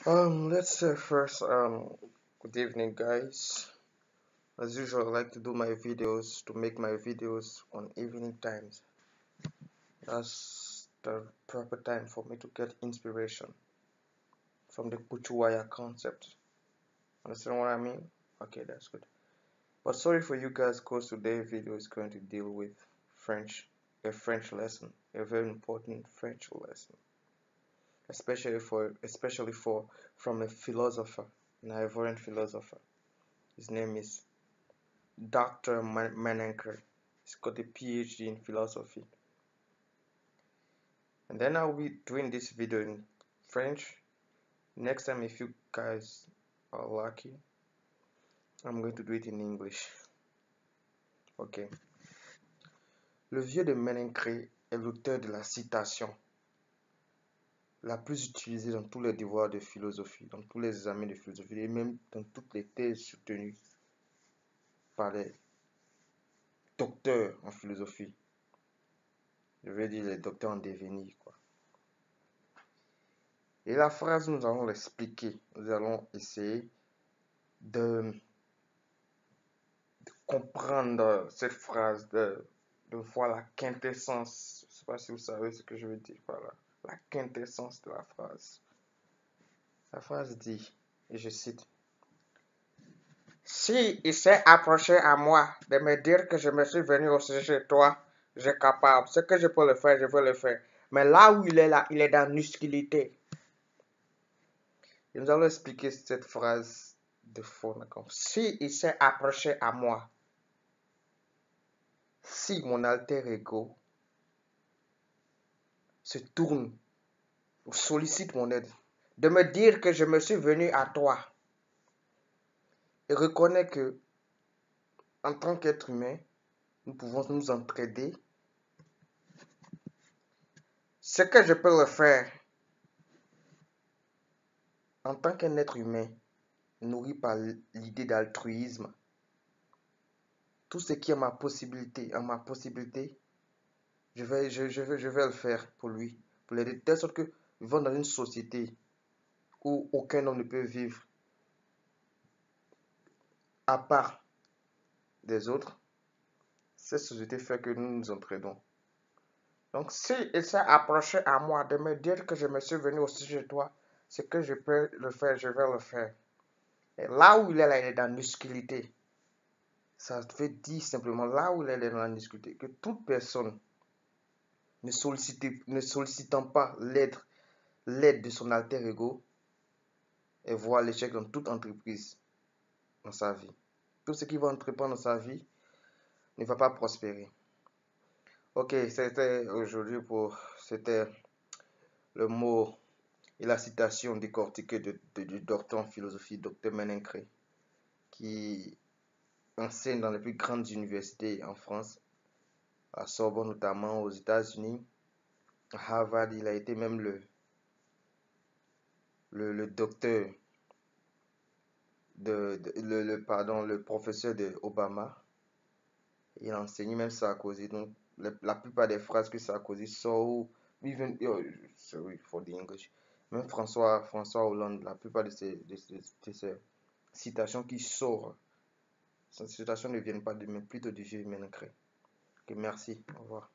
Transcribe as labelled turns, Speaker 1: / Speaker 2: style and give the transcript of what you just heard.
Speaker 1: Let's say first, good evening, guys. As usual, I like to do my videos to make my videos on evening times. That's the proper time for me to get inspiration from the Kuchuwaya concept. Understand what I mean? Okay, that's good. But sorry for you guys, cause today's video is going to deal with French, a French lesson, a very important French lesson, especially for from a philosopher, an Ivorian philosopher. His name is Dr. Menenker. He's got a PhD in philosophy. And then I'll be doing this video in French. Next time, if you guys are lucky, I'm going to do it in English. Ok. Le vieux de Menenker est l'auteur de la citation la plus utilisée dans tous les devoirs de philosophie, dans tous les examens de philosophie et même dans toutes les thèses soutenues par les docteurs en philosophie. Je veux dire les docteurs en devenir, quoi. Et la phrase, nous allons l'expliquer. Nous allons essayer de comprendre cette phrase, de voir la quintessence. Je ne sais pas si vous savez ce que je veux dire par là. La quintessence de la phrase. La phrase dit, et je cite, si il s'est approché à moi de me dire que je me suis venu aussi chez toi, j'ai capable. Ce que je peux le faire, je veux le faire. Mais là où il est là, il est dans l'hostilité. Et nous allons expliquer cette phrase de fond. Si il s'est approché à moi, si mon alter ego se tourne ou sollicite mon aide, de me dire que je me suis venu à toi et reconnaît que en tant qu'être humain, nous pouvons nous entraider. Ce que je peux le faire en tant qu'un être humain nourri par l'idée d'altruisme, tout ce qui est ma possibilité, je vais le faire pour lui, pour l'aider, de telle sorte que nous vivons dans une société où aucun homme ne peut vivre à part des autres. Cette société fait que nous nous entraidons. Donc, si il s'est approché à moi de me dire que je me suis venu aussi chez toi, ce que je peux le faire, je vais le faire. Et là où il est là, il est dans l'hostilité. Ça veut dire simplement, là où il est dans la difficulté, que toute personne ne sollicitant pas l'aide de son alter ego et voir l'échec dans toute entreprise dans sa vie. Tout ce qui va entreprendre dans sa vie ne va pas prospérer. Ok, c'était le mot et la citation décortiquée du docteur en philosophie, Dr Menenker, qui enseigne dans les plus grandes universités en France, à Sorbonne notamment, aux États-Unis, à Harvard. Il a été même le docteur le professeur de Obama. Il a enseigné même Sarkozy. Donc, la plupart des phrases que Sarkozy sort, even, sorry for the English, même François Hollande, la plupart de ces citations qui sortent, ces citations ne viennent pas de, mais plutôt du vieux Menenker. Ok, merci, au revoir.